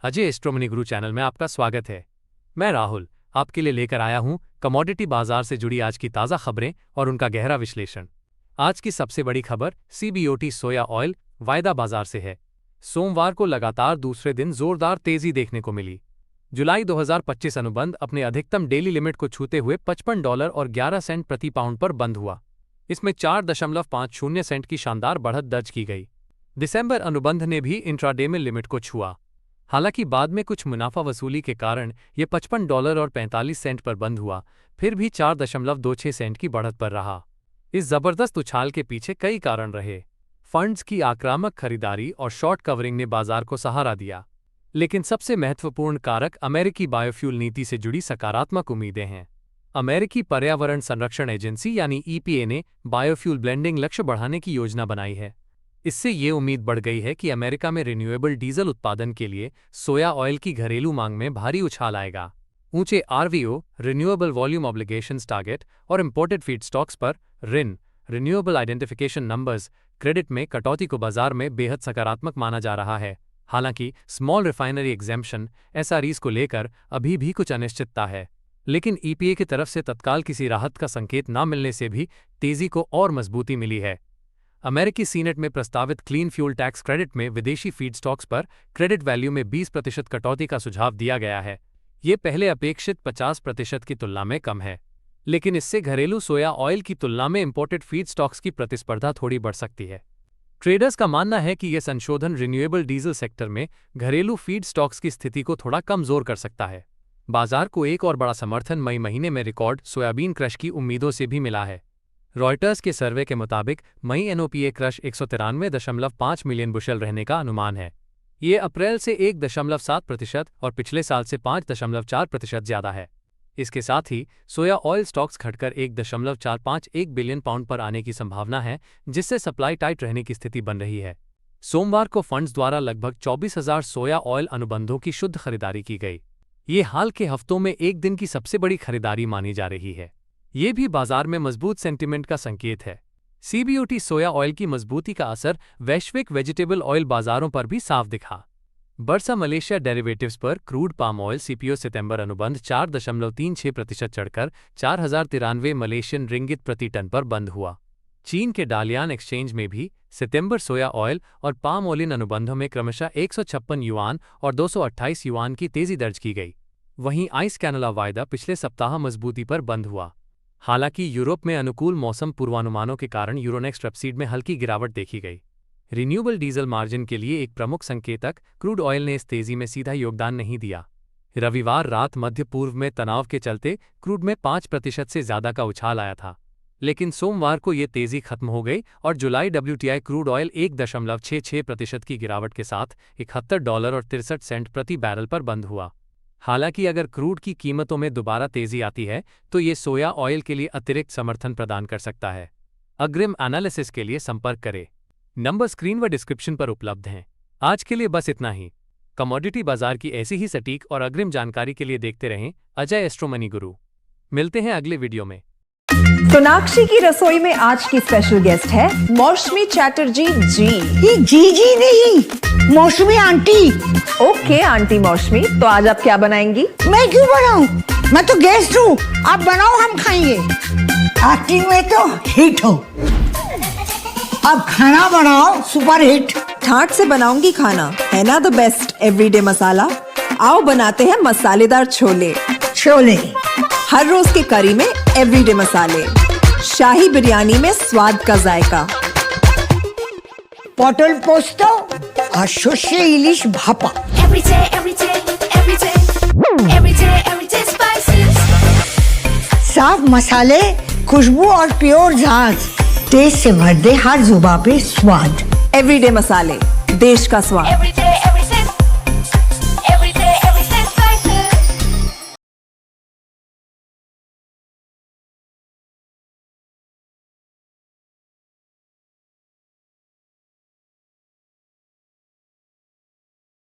अजय एस्ट्रोमनी गुरु channel में आपका स्वागत है। मैं राहुल आपके लिए लेकर आया हूं कमोडिटी बाजार से जुड़ी आज की ताज़ा खबरें और उनका गहरा विश्लेषण। आज की सबसे बड़ी खबर CBOT सोया ऑयल वायदा बाजार से है। सोमवार को लगातार दूसरे दिन जोरदार तेजी देखने को मिली। जुलाई 2025 अनुबंध अपने अधिकतम डेली लिमिट को छूते हुए $55 और 11 सेंट प्रति पाउंड पर बंद हुआ। इसमें 4.50 सेंट की शानदार बढ़त दर्ज की गई। दिसंबर अनुबंध ने भी इंट्राडे में लिमिट को छुआ। हालांकि बाद में कुछ मुनाफा वसूली के कारण यह $55 और 45 सेंट पर बंद हुआ, फिर भी 4.26 सेंट की बढ़त पर रहा। इस जबरदस्त उछाल के पीछे कई कारण रहे। फंड्स की आक्रामक खरीदारी और शॉर्ट कवरिंग ने बाजार को सहारा दिया, लेकिन सबसे महत्वपूर्ण कारक अमेरिकी बायोफ्यूल नीति से जुड़ी सकारात्मक उम्मीदें हैं। अमेरिकी पर्यावरण संरक्षण एजेंसी यानी EPA ने बायोफ्यूल ब्लेंडिंग लक्ष्य बढ़ाने की योजना बनाई है। इससे ये उम्मीद बढ़ गई है कि अमेरिका में रिन्यूएबल डीजल उत्पादन के लिए सोया ऑयल की घरेलू मांग में भारी उछाल आएगा। ऊंचे RVO renewable volume obligations target और इंपोर्टेड फीडस्टॉक्स पर RIN renewable identification numbers credit में कटौती को बाजार में बेहद सकारात्मक माना जा रहा है। हालांकि स्मॉल रिफाइनरी एग्जेम्पशन SREs को लेकर अभी भी कुछ अनिश्चितता है, लेकिन EPA की तरफ से तत्काल किसी राहत का संकेत न मिलने से भी तेजी को और मजबूती मिली है। अमेरिकी सीनेट में प्रस्तावित क्लीन फ्यूल टैक्स क्रेडिट में विदेशी फीडस्टॉक्स पर क्रेडिट वैल्यू में 20% कटौती का सुझाव दिया गया है। ये पहले अपेक्षित 50% की तुलना में कम है, लेकिन इससे घरेलू सोया ऑयल की तुलना में इंपोर्टेड फीडस्टॉक्स की प्रतिस्पर्धा थोड़ी बढ़ सकती है। ट्रेडर्स का मानना है कि यह संशोधन रिन्यूएबल डीजल सेक्टर में घरेलू फीडस्टॉक्स की स्थिति को थोड़ा कमजोर कर सकता है। बाजार को एक और बड़ा समर्थन मई महीने में रिकॉर्ड सोयाबीन क्रश की उम्मीदों से भी मिला है। रॉयटर्स के सर्वे के मुताबिक मई NOPA क्रश 193.5 मिलियन बुशल रहने का अनुमान है। ये अप्रैल से 1.7% और पिछले साल से 5.4% ज्यादा है। इसके साथ ही सोया ऑयल स्टॉक्स घटकर 1.451 बिलियन पाउंड पर आने की संभावना है, जिससे सप्लाई टाइट रहने की स्थिति बन रही है। सोमवार को फंड्स द्वारा लगभग 24,000 सोया ऑयल अनुबंधों की शुद्ध खरीदारी की गई। ये हाल के हफ्तों में एक दिन की सबसे बड़ी खरीदारी मानी जा रही है। ये भी बाजार में मजबूत सेंटीमेंट का संकेत है। CBOT सोया ऑयल की मजबूती का असर वैश्विक वेजिटेबल ऑयल बाजारों पर भी साफ दिखा। बर्सा मलेशिया डेरिवेटिव्स पर क्रूड पाम ऑयल CPO सितंबर अनुबंध 4.36% चढ़कर 4,093 मलेशियन रिंगित प्रति टन पर बंद हुआ। चीन के डालियान एक्सचेंज में भी सितंबर सोया ऑयल और पाम ऑयल अनुबंधों में क्रमशः 156 युआन और 228 युआन की तेजी दर्ज की गई। वहीं आइस कैनोला वायदा पिछले सप्ताह मजबूती पर बंद हुआ। हालांकि यूरोप में अनुकूल मौसम पूर्वानुमानों के कारण यूरोनेक्स रेपसीड में हल्की गिरावट देखी गई। रिन्यूएबल डीजल मार्जिन के लिए एक प्रमुख संकेतक क्रूड ऑयल ने इस तेजी में सीधा योगदान नहीं दिया। रविवार रात मध्य पूर्व में तनाव के चलते क्रूड में 5% से ज्यादा का उछाल आया था, लेकिन सोमवार को ये तेजी खत्म हो गई और जुलाई WTI क्रूड ऑयल 1.66% की गिरावट के साथ $71 और 63 सेंट प्रति बैरल पर बंद हुआ। हालांकि अगर क्रूड की कीमतों में दोबारा तेजी आती है तो ये सोया ऑयल के लिए अतिरिक्त समर्थन प्रदान कर सकता है। अग्रिम एनालिसिस के लिए संपर्क करें। नंबर स्क्रीन व डिस्क्रिप्शन पर उपलब्ध हैं। आज के लिए बस इतना ही। कमोडिटी बाजार की ऐसी ही सटीक और अग्रिम जानकारी के लिए देखते रहें अजय एस्ट्रोमनी गुरु। मिलते हैं अगले वीडियो में। सोनाक्षी की रसोई में आज की स्पेशल गेस्ट है मौसमी चैटर्जी जी। ये जी नहीं, मौसमी आंटी। ओके आंटी मौसमी, तो आज आप क्या बनाएंगी? मैं क्यों बनाऊं? मैं तो गेस्ट हूँ। आप बनाओ, हम खाएंगे। एक्टिंग में तो हिट हो, अब खाना बनाओ सुपर हिट। ठाट से बनाऊंगी खाना, है ना द बेस्ट एवरीडे मसाला। आओ बनाते हैं मसालेदार छोले। छोले हर रोज के करी में एवरीडे मसाले, शाही बिरयानी में स्वाद का जायका। पटल पोस्तो और सर्षे इलिश भापा। साफ मसाले, खुशबू और प्योर झांझ, टेस्ट से भर दे हर जुबान पे स्वाद। एवरीडे मसाले, देश का स्वाद।